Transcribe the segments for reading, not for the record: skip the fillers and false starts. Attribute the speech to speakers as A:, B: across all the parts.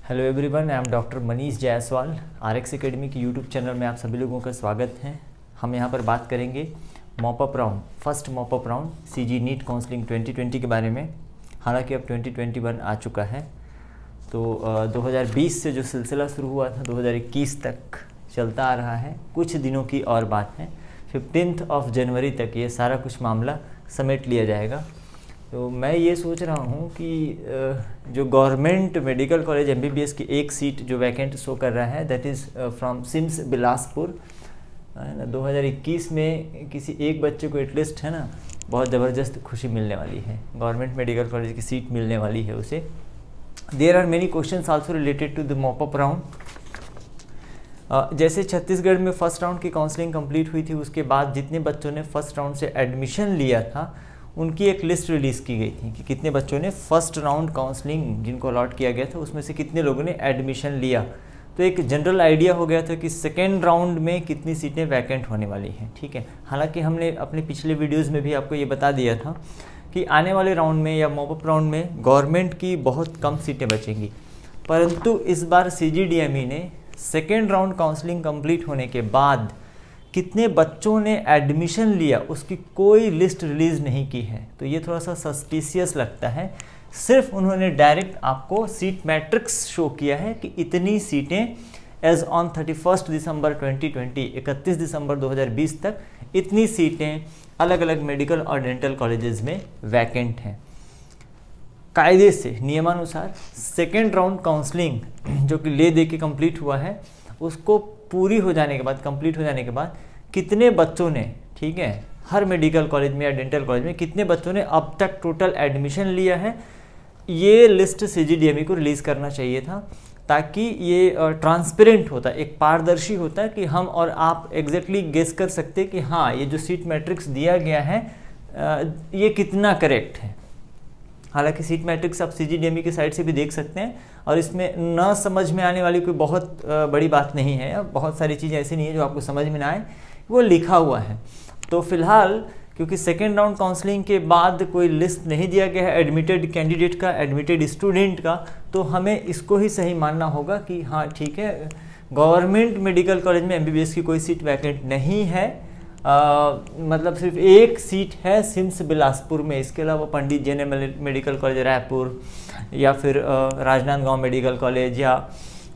A: Hello everyone, I am doctor Manish Jaiswal. RX academy की YouTube channel में आप सभी लोगों का स्वागत है। हम यहां पर बात करेंगे mop up round, first mop up round CG NEET counselling 2020 के बारे में। हालांकि अब 2021 आ चुका है, तो 2020 से जो सिलसिला शुरू हुआ था 2021 तक चलता आ रहा है। कुछ दिनों की और बात है, 15 जनवरी तक ये सारा कुछ मामला समेट लिया जाएगा। तो मैं ये सोच रहा हूँ कि जो गवर्नमेंट मेडिकल कॉलेज MBBS की एक सीट जो वैकेंट शो कर रहा है, that is from CIMS Bilaspur, है ना। 2021 में किसी एक बच्चे को एटलीस्ट, है ना, बहुत ज़बरदस्त खुशी मिलने वाली है। गवर्नमेंट मेडिकल कॉलेज की सीट मिलने वाली है उसे। There are many questions also related to the mop up round. जैसे छत्तीसगढ़ में फर्स्ट राउंड की काउंसलिंग कंप्लीट हुई थी, उसके बाद जितने बच्चों ने फर्स्ट राउंड से एडमिशन लिया था उनकी एक लिस्ट रिलीज़ की गई थी कि कितने बच्चों ने फर्स्ट राउंड काउंसलिंग जिनको अलॉट किया गया था उसमें से कितने लोगों ने एडमिशन लिया। तो एक जनरल आइडिया हो गया था कि सेकेंड राउंड में कितनी सीटें वैकेंट होने वाली हैं, ठीक है। हालांकि हमने अपने पिछले वीडियोज़ में भी आपको ये बता दिया था कि आने वाले राउंड में या मॉपअप राउंड में गवर्नमेंट की बहुत कम सीटें बचेंगी, परंतु इस बार CGDME ने सेकेंड राउंड काउंसलिंग कंप्लीट होने के बाद कितने बच्चों ने एडमिशन लिया उसकी कोई लिस्ट रिलीज़ नहीं की है। तो ये थोड़ा सा सस्पिशियस लगता है। सिर्फ उन्होंने डायरेक्ट आपको सीट मैट्रिक्स शो किया है कि इतनी सीटें एज ऑन 31 दिसंबर 2020, 31 दिसंबर 2020 तक इतनी सीटें अलग अलग मेडिकल और डेंटल कॉलेजेस में वैकेंट हैं। कायदे से नियमानुसार सेकेंड राउंड काउंसलिंग जो कि ले दे के कंप्लीट हुआ है, उसको पूरी हो जाने के बाद, कंप्लीट हो जाने के बाद कितने बच्चों ने, ठीक है, हर मेडिकल कॉलेज में या डेंटल कॉलेज में कितने बच्चों ने अब तक टोटल एडमिशन लिया है, ये लिस्ट CGDME को रिलीज़ करना चाहिए था, ताकि ये ट्रांसपेरेंट होता, एक पारदर्शी होता है कि हम और आप एग्जैक्टली गेस कर सकते कि हाँ ये जो सीट मैट्रिक्स दिया गया है ये कितना करेक्ट है। हालांकि सीट मैट्रिक्स आप CGDME की साइट से भी देख सकते हैं और इसमें न समझ में आने वाली कोई बहुत बड़ी बात नहीं है। बहुत सारी चीज़ें ऐसी नहीं है जो आपको समझ में ना आए, वो लिखा हुआ है। तो फिलहाल क्योंकि सेकेंड राउंड काउंसलिंग के बाद कोई लिस्ट नहीं दिया गया है एडमिटेड कैंडिडेट का, एडमिटेड स्टूडेंट का, तो हमें इसको ही सही मानना होगा कि हाँ ठीक है, गवर्नमेंट मेडिकल कॉलेज में MBBS की कोई सीट वैकेंट नहीं है। मतलब सिर्फ एक सीट है सिम्स बिलासपुर में। इसके अलावा पंडित JN मेडिकल कॉलेज रायपुर या फिर राजनांदगांव मेडिकल कॉलेज या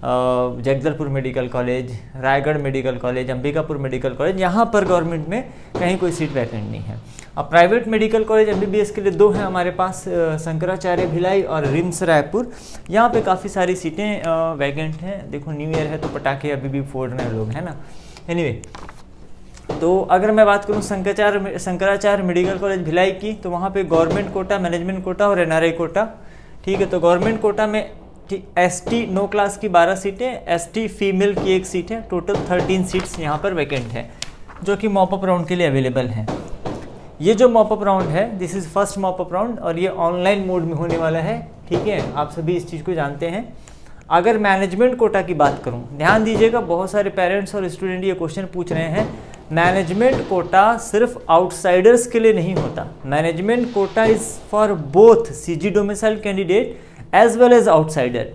A: Jagdalpur medical college, Raigarh medical college, Ambikapur medical college, यहाँ पर गवर्नमेंट में कहीं कोई सीट वैकेंट नहीं है। अब प्राइवेट मेडिकल कॉलेज MBBS के लिए दो हैं हमारे पास, शंकराचार्य भिलाई और रिम्स रायपुर। यहाँ पे काफ़ी सारी सीटें वैकेंट हैं। देखो न्यू ईयर है तो पटाखे अभी भी फोड़ रहे हैं लोग, है ना। एनीवे, तो अगर मैं बात करूं शंकराचार्य मेडिकल कॉलेज भिलाई की, तो वहाँ पे गवर्नमेंट कोटा, मैनेजमेंट कोटा और NRI कोटा, ठीक है। तो गवर्नमेंट कोटा में ST नो क्लास की 12 सीटें, ST फीमेल की एक सीट है, टोटल 13 सीट्स यहाँ पर वैकेंट है जो कि मॉपअप राउंड के लिए अवेलेबल हैं। ये जो मॉपअप राउंड है, this is first mop up round और ये ऑनलाइन मोड में होने वाला है, ठीक है। आप सभी इस चीज़ को जानते हैं। अगर मैनेजमेंट कोटा की बात करूँ, ध्यान दीजिएगा, बहुत सारे पेरेंट्स और स्टूडेंट ये क्वेश्चन पूछ रहे हैं। मैनेजमेंट कोटा सिर्फ आउटसाइडर्स के लिए नहीं होता। Management quota is for both CG domicile candidate as well as outsider.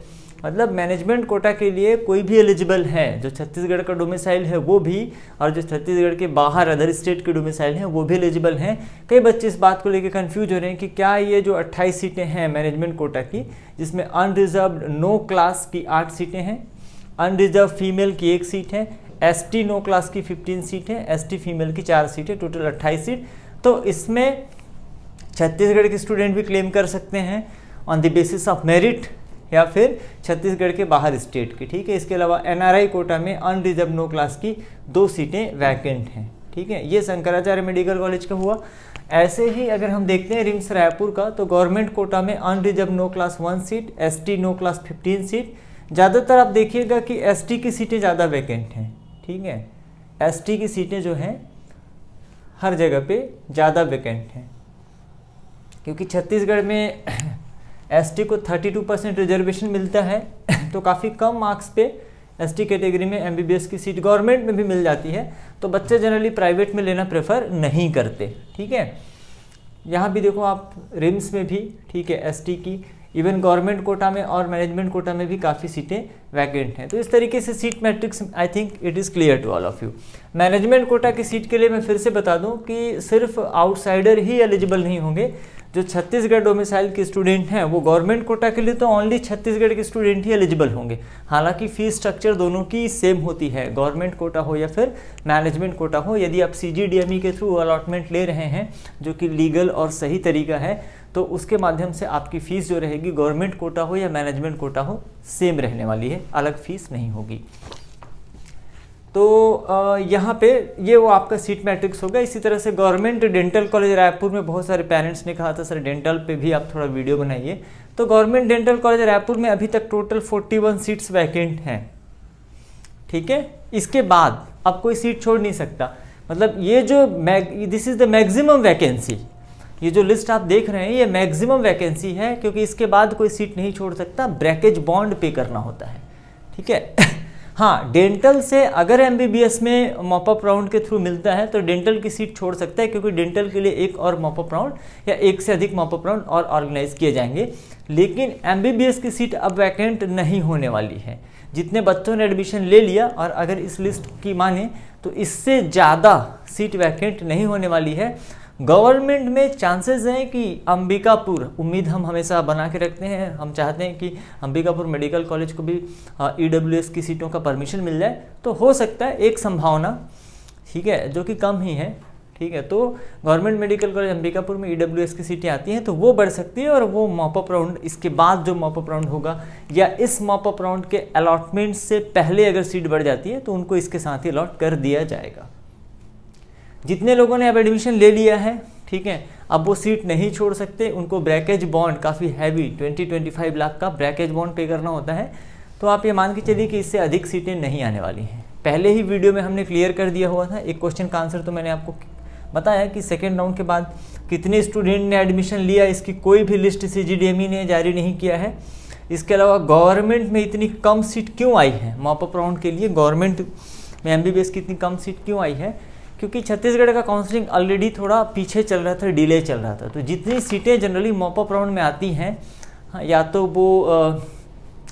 A: मतलब मैनेजमेंट कोटा के लिए कोई भी एलिजिबल है, जो छत्तीसगढ़ का डोमिसाइल है वो भी, और जो छत्तीसगढ़ के बाहर अदर स्टेट के डोमिसाइल हैं वो भी एलिजिबल हैं। कई बच्चे इस बात को लेकर कंफ्यूज हो रहे हैं कि क्या ये जो 28 सीटें हैं मैनेजमेंट कोटा की, जिसमें अनरिजर्व्ड नो क्लास की 8 सीटें हैं, अनरिजर्व फीमेल की 1 सीट है, ST नो क्लास की 15 सीट है, ST फीमेल की 4 सीटें, टोटल 28 सीट। तो इसमें छत्तीसगढ़ के स्टूडेंट भी क्लेम कर सकते हैं on the basis of merit, या फिर छत्तीसगढ़ के बाहर स्टेट के, ठीक है। इसके अलावा NRI कोटा में अनरिजर्व नो क्लास की 2 सीटें वैकेंट हैं, ठीक है। ये शंकराचार्य मेडिकल कॉलेज का हुआ। ऐसे ही अगर हम देखते हैं रिम्स रायपुर का, तो गवर्नमेंट कोटा में unreserve no class 1 seat, ST no class 15 seat. ज़्यादातर आप देखिएगा कि ST की सीटें ज़्यादा वैकेंट हैं, ठीक है। ST की सीटें जो हैं हर जगह पे ज़्यादा वैकेंट हैं, क्योंकि छत्तीसगढ़ में ST को 32% रिजर्वेशन मिलता है, तो काफ़ी कम मार्क्स पे ST कैटेगरी में MBBS की सीट गवर्नमेंट में भी मिल जाती है। तो बच्चे जनरली प्राइवेट में लेना प्रेफर नहीं करते, ठीक है। यहाँ भी देखो आप रिम्स में भी, ठीक है, ST की इवन गवर्नमेंट कोटा में और मैनेजमेंट कोटा में भी काफ़ी सीटें वैकेंट हैं। तो इस तरीके से seat matrix I think it is clear to all of you. Management quota की सीट के लिए मैं फिर से बता दूं कि सिर्फ आउटसाइडर ही एलिजिबल नहीं होंगे। जो छत्तीसगढ़ डोमिसाइल के स्टूडेंट हैं वो गवर्नमेंट कोटा के लिए तो ओनली छत्तीसगढ़ के स्टूडेंट ही एलिजिबल होंगे। हालांकि फीस स्ट्रक्चर दोनों की सेम होती है, गवर्नमेंट कोटा हो या फिर मैनेजमेंट कोटा हो। यदि आप CGDME के थ्रू अलॉटमेंट ले रहे हैं जो कि लीगल और सही तरीका है, तो उसके माध्यम से आपकी फ़ीस जो रहेगी गवर्नमेंट कोटा हो या मैनेजमेंट कोटा हो सेम रहने वाली है, अलग फीस नहीं होगी। तो यहाँ पे ये वो आपका सीट मैट्रिक्स होगा। इसी तरह से गवर्नमेंट डेंटल कॉलेज रायपुर में बहुत सारे पेरेंट्स ने कहा था सर डेंटल पे भी आप थोड़ा वीडियो बनाइए। तो गवर्नमेंट डेंटल कॉलेज रायपुर में अभी तक टोटल 41 सीट्स वैकेंट हैं, ठीक है। इसके बाद अब कोई सीट छोड़ नहीं सकता, मतलब ये जो this is the maximum vacancy, ये जो लिस्ट आप देख रहे हैं ये मैक्सिमम वैकेंसी है, क्योंकि इसके बाद कोई सीट नहीं छोड़ सकता, ब्रैकेज बॉन्ड पे करना होता है, ठीक है। हाँ, डेंटल से अगर MBBS में मॉपअप राउंड के थ्रू मिलता है तो डेंटल की सीट छोड़ सकता है, क्योंकि डेंटल के लिए एक और मॉपअप राउंड या एक से अधिक मॉपअप राउंड और ऑर्गेनाइज किए जाएंगे। लेकिन MBBS की सीट अब वैकेंट नहीं होने वाली है। जितने बच्चों ने एडमिशन ले लिया और अगर इस लिस्ट की माने तो इससे ज़्यादा सीट वैकेंट नहीं होने वाली है। गवर्नमेंट में चांसेस हैं कि अंबिकापुर, उम्मीद हम हमेशा बना के रखते हैं, हम चाहते हैं कि अंबिकापुर मेडिकल कॉलेज को भी EWS की सीटों का परमिशन मिल जाए, तो हो सकता है एक संभावना, ठीक है, जो कि कम ही है, ठीक है। तो गवर्नमेंट मेडिकल कॉलेज अंबिकापुर में EWS की सीटें आती हैं तो वो बढ़ सकती है, और वो मॉपअप राउंड इसके बाद जो मॉपअप राउंड होगा या इस मॉपअप राउंड के अलॉटमेंट से पहले अगर सीट बढ़ जाती है तो उनको इसके साथ ही अलॉट कर दिया जाएगा। जितने लोगों ने अब एडमिशन ले लिया है, ठीक है, अब वो सीट नहीं छोड़ सकते, उनको ब्रैकेज बॉन्ड काफ़ी हैवी 20-25 लाख का ब्रैकेज बॉन्ड पे करना होता है। तो आप ये मान के चलिए कि इससे अधिक सीटें नहीं आने वाली हैं। पहले ही वीडियो में हमने क्लियर कर दिया हुआ था, एक क्वेश्चन का आंसर तो मैंने आपको बताया कि सेकेंड राउंड के बाद कितने स्टूडेंट ने एडमिशन लिया, इसकी कोई भी लिस्ट CGDME ने जारी नहीं किया है। इसके अलावा गवर्नमेंट में इतनी कम सीट क्यों आई है, मॉपअप राउंड के लिए गवर्नमेंट में MBBS की इतनी कम सीट क्यों आई है, क्योंकि छत्तीसगढ़ का काउंसलिंग ऑलरेडी थोड़ा पीछे चल रहा था, डिले चल रहा था। तो जितनी सीटें जनरली मॉपअप राउंड में आती हैं, या तो वो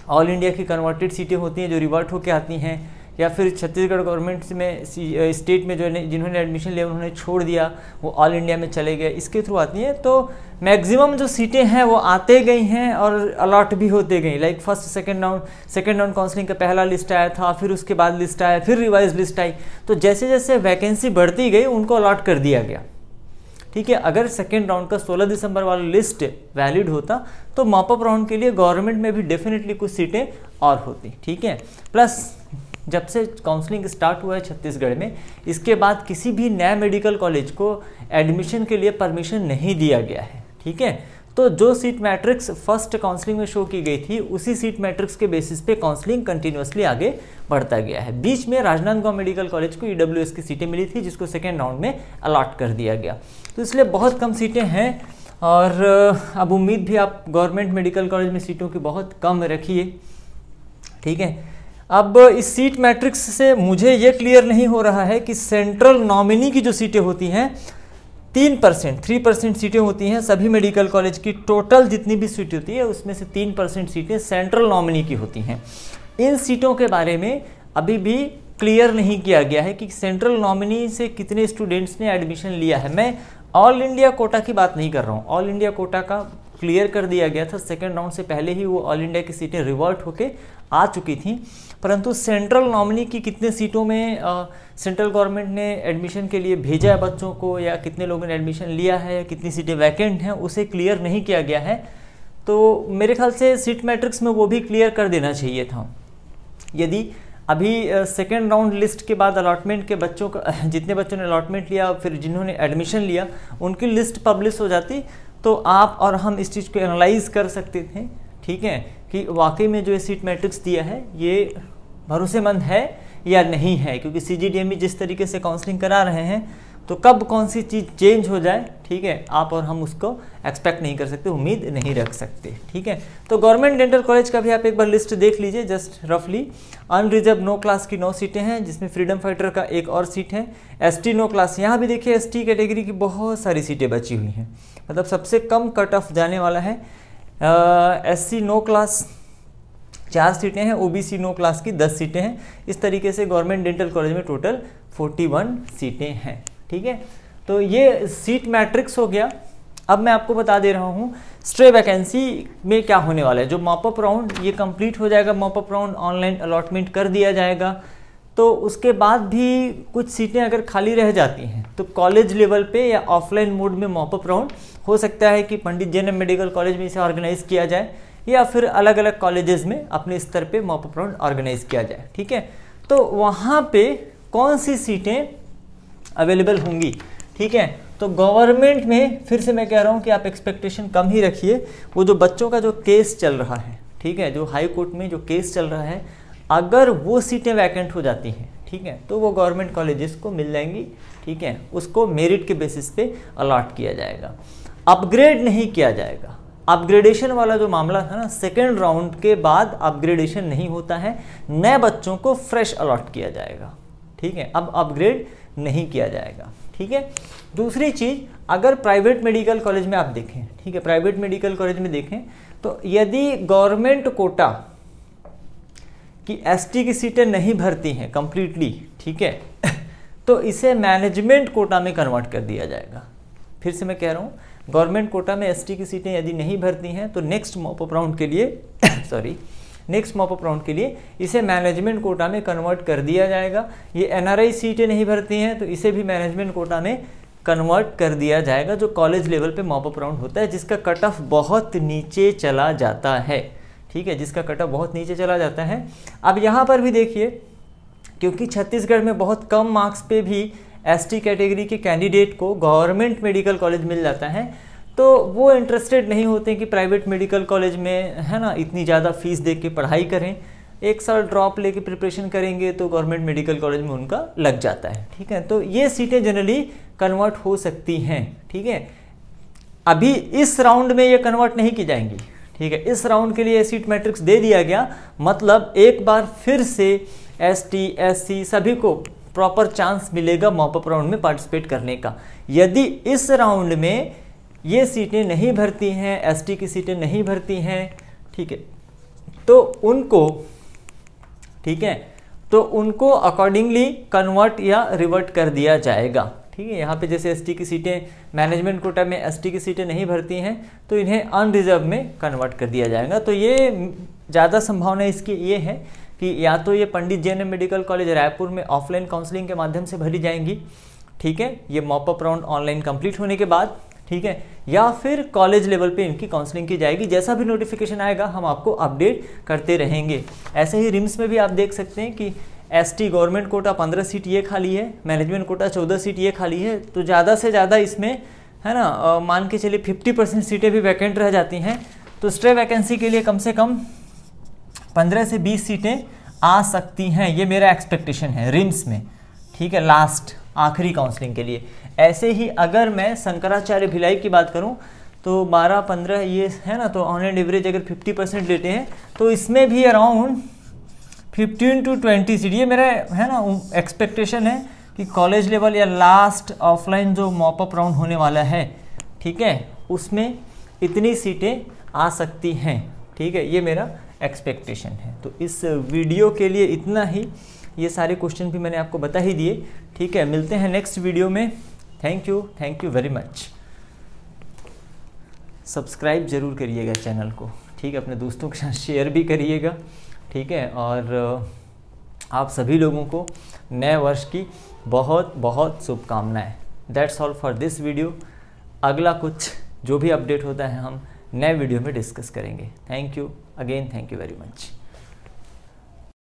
A: ऑल इंडिया की कन्वर्टेड सीटें होती हैं जो रिवर्ट होके आती हैं, या फिर छत्तीसगढ़ गवर्नमेंट में स्टेट में जो जिन्होंने एडमिशन लिया उन्होंने छोड़ दिया, वो ऑल इंडिया में चले गए, इसके थ्रू आती हैं। तो मैक्सिमम जो सीटें हैं वो आते गई हैं और अलॉट भी होते गई। Like first second round counselling का पहला लिस्ट आया था, फिर उसके बाद लिस्ट आया, फिर रिवाइज लिस्ट आई। तो जैसे जैसे वैकेंसी बढ़ती गई उनको अलॉट कर दिया गया, ठीक है। अगर सेकेंड राउंड का 16 दिसंबर वाला लिस्ट वैलिड होता तो मॉपअप राउंड के लिए गवर्नमेंट में भी डेफिनेटली कुछ सीटें और होती, ठीक है। प्लस जब से काउंसलिंग स्टार्ट हुआ है छत्तीसगढ़ में, इसके बाद किसी भी नया मेडिकल कॉलेज को एडमिशन के लिए परमिशन नहीं दिया गया है, ठीक है। तो जो सीट मैट्रिक्स फर्स्ट काउंसलिंग में शो की गई थी उसी सीट मैट्रिक्स के बेसिस पे काउंसलिंग कंटिन्यूअसली आगे बढ़ता गया है। बीच में राजनांदगांव मेडिकल कॉलेज को EWS की सीटें मिली थी जिसको सेकेंड राउंड में अलॉट कर दिया गया। तो इसलिए बहुत कम सीटें हैं, और अब उम्मीद भी आप गवर्नमेंट मेडिकल कॉलेज में सीटों की बहुत कम रखिए, ठीक है। अब इस सीट मैट्रिक्स से मुझे ये क्लियर नहीं हो रहा है कि सेंट्रल नॉमिनी की जो सीटें होती हैं 3% सीटें होती हैं सभी मेडिकल कॉलेज की, टोटल जितनी भी सीटें होती है उसमें से 3% सीटें सेंट्रल नॉमिनी की होती हैं। इन सीटों के बारे में अभी भी क्लियर नहीं किया गया है कि सेंट्रल नॉमिनी से कितने स्टूडेंट्स ने एडमिशन लिया है। मैं ऑल इंडिया कोटा की बात नहीं कर रहा हूँ, ऑल इंडिया कोटा का क्लियर कर दिया गया था, सेकेंड राउंड से पहले ही वो ऑल इंडिया की सीटें रिवर्ट होके आ चुकी थी। परंतु सेंट्रल नॉमिनी की कितने सीटों में सेंट्रल गवर्नमेंट ने एडमिशन के लिए भेजा है बच्चों को, या कितने लोगों ने एडमिशन लिया है, या कितनी सीटें वैकेंट हैं, उसे क्लियर नहीं किया गया है। तो मेरे ख्याल से सीट मैट्रिक्स में वो भी क्लियर कर देना चाहिए था। यदि अभी सेकेंड राउंड लिस्ट के बाद अलॉटमेंट के बच्चों का, जितने बच्चों ने अलॉटमेंट लिया फिर जिन्होंने एडमिशन लिया, उनकी लिस्ट पब्लिश हो जाती तो आप और हम इस चीज़ को एनालाइज कर सकते थे, ठीक है, कि वाकई में जो ये सीट मैट्रिक्स दिया है ये भरोसेमंद है या नहीं है। क्योंकि CGDME जिस तरीके से काउंसलिंग करा रहे हैं तो कब कौन सी चीज़ चेंज हो जाए, ठीक है, आप और हम उसको एक्सपेक्ट नहीं कर सकते, उम्मीद नहीं रख सकते, ठीक है। तो गवर्नमेंट डेंटल कॉलेज का भी आप एक बार लिस्ट देख लीजिए जस्ट रफली। अनरिजर्व नो क्लास की 9 सीटें हैं जिसमें फ्रीडम फाइटर का एक और सीट है। ST नो क्लास, यहाँ भी देखिए ST कैटेगरी की बहुत सारी सीटें बची हुई हैं, मतलब सबसे कम कट ऑफ जाने वाला है SC नो क्लास 4 सीटें हैं, OBC नो क्लास की 10 सीटें हैं। इस तरीके से गवर्नमेंट डेंटल कॉलेज में टोटल 41 सीटें हैं। ठीक है, तो ये सीट मैट्रिक्स हो गया। अब मैं आपको बता दे रहा हूँ स्ट्रे वैकेंसी में क्या होने वाला है। जो मॉपअप राउंड ये कंप्लीट हो जाएगा, मॉपअप राउंड ऑनलाइन अलॉटमेंट कर दिया जाएगा, तो उसके बाद भी कुछ सीटें अगर खाली रह जाती हैं तो कॉलेज लेवल पे या ऑफलाइन मोड में मॉपअप राउंड हो सकता है कि पंडित JNM मेडिकल कॉलेज में इसे ऑर्गेनाइज किया जाए या फिर अलग अलग कॉलेजेस में अपने स्तर पे मॉपअप राउंड ऑर्गेनाइज किया जाए। ठीक है, तो वहाँ पे कौन सी सीटें अवेलेबल होंगी। ठीक है, तो गवर्नमेंट में फिर से मैं कह रहा हूँ कि आप एक्सपेक्टेशन कम ही रखिए। वो जो बच्चों का जो केस चल रहा है, ठीक है, जो हाई कोर्ट में जो केस चल रहा है, अगर वो सीटें वैकेंट हो जाती हैं, ठीक है, तो वो गवर्नमेंट कॉलेजेस को मिल जाएंगी। ठीक है, उसको मेरिट के बेसिस पे अलॉट किया जाएगा, अपग्रेड नहीं किया जाएगा। अपग्रेडेशन वाला जो मामला था ना, सेकेंड राउंड के बाद अपग्रेडेशन नहीं होता है, नए बच्चों को फ्रेश अलॉट किया जाएगा। ठीक है, अब अपग्रेड नहीं किया जाएगा। ठीक है, दूसरी चीज़, अगर प्राइवेट मेडिकल कॉलेज में आप देखें, ठीक है, प्राइवेट मेडिकल कॉलेज में देखें तो यदि गवर्नमेंट कोटा कि ST की सीटें नहीं भरती हैं कंप्लीटली, ठीक है, तो इसे मैनेजमेंट कोटा में कन्वर्ट कर दिया जाएगा। फिर से मैं कह रहा हूँ, गवर्नमेंट कोटा में ST की सीटें यदि नहीं भरती हैं तो नेक्स्ट मॉपअप राउंड के लिए नेक्स्ट मॉपअप राउंड के लिए इसे मैनेजमेंट कोटा में कन्वर्ट कर दिया जाएगा। ये NRI सीटें नहीं भरती हैं तो इसे भी मैनेजमेंट कोटा में कन्वर्ट कर दिया जाएगा, जो कॉलेज लेवल पे मॉपअप राउंड होता है, जिसका कट ऑफ बहुत नीचे चला जाता है। ठीक है, जिसका कट ऑफ बहुत नीचे चला जाता है। अब यहाँ पर भी देखिए, क्योंकि छत्तीसगढ़ में बहुत कम मार्क्स पे भी ST कैटेगरी के कैंडिडेट को गवर्नमेंट मेडिकल कॉलेज मिल जाता है, तो वो इंटरेस्टेड नहीं होते कि प्राइवेट मेडिकल कॉलेज में, है ना, इतनी ज़्यादा फीस दे के पढ़ाई करें। एक साल ड्रॉप लेके प्रिपरेशन करेंगे तो गवर्नमेंट मेडिकल कॉलेज में उनका लग जाता है। ठीक है, तो ये सीटें जनरली कन्वर्ट हो सकती हैं। ठीक है, अभी इस राउंड में ये कन्वर्ट नहीं की जाएंगी। ठीक है, इस राउंड के लिए सीट मैट्रिक्स दे दिया गया, मतलब एक बार फिर से ST SC सभी को प्रॉपर चांस मिलेगा मॉपअप राउंड में पार्टिसिपेट करने का। यदि इस राउंड में ये सीटें नहीं भरती हैं, ST की सीटें नहीं भरती हैं, ठीक है, तो उनको, ठीक है, तो उनको अकॉर्डिंगली कन्वर्ट या रिवर्ट कर दिया जाएगा। ठीक है, यहाँ पे जैसे ST की सीटें मैनेजमेंट कोटा में ST की सीटें नहीं भरती हैं तो इन्हें अनरिजर्व में कन्वर्ट कर दिया जाएगा। तो ये ज़्यादा संभावना इसकी ये है कि या तो ये पंडित JNM मेडिकल कॉलेज रायपुर में ऑफलाइन काउंसलिंग के माध्यम से भरी जाएंगी, ठीक है, ये मॉपअप राउंड ऑनलाइन कंप्लीट होने के बाद, ठीक है, या फिर कॉलेज लेवल पे इनकी काउंसलिंग की जाएगी। जैसा भी नोटिफिकेशन आएगा हम आपको अपडेट करते रहेंगे। ऐसे ही रिम्स में भी आप देख सकते हैं कि ST गवर्नमेंट कोटा 15 सीट ये खाली है, मैनेजमेंट कोटा 14 सीट ये खाली है, तो ज़्यादा से ज़्यादा इसमें, है ना, मान के चलिए 50% सीटें भी वैकेंट रह जाती हैं। तो स्ट्रे वैकेंसी के लिए कम से कम 15 से 20 सीटें आ सकती हैं, ये मेरा एक्सपेक्टेशन है रिम्स में। ठीक है, लास्ट आखिरी काउंसलिंग के लिए। ऐसे ही अगर मैं शंकराचार्य भिलाई की बात करूं तो 12-15 ये है ना, तो ऑन एंड एवरेज अगर 50% लेते हैं तो इसमें भी अराउंड 15 to 20 सीट, ये मेरा, है ना, एक्सपेक्टेशन है कि कॉलेज लेवल या लास्ट ऑफलाइन जो मॉपअप राउंड होने वाला है, ठीक है, उसमें इतनी सीटें आ सकती हैं। ठीक है, ये मेरा एक्सपेक्टेशन है। तो इस वीडियो के लिए इतना ही, ये सारे क्वेश्चन भी मैंने आपको बता ही दिए। ठीक है, मिलते हैं नेक्स्ट वीडियो में। Thank you very much. Subscribe जरूर करिएगा चैनल को, ठीक है, अपने दोस्तों के साथ शेयर भी करिएगा। ठीक है, और आप सभी लोगों को नए वर्ष की बहुत बहुत शुभकामनाएं। That's all for this video. अगला कुछ जो भी अपडेट होता है हम नए वीडियो में डिस्कस करेंगे। Thank you again, thank you very much.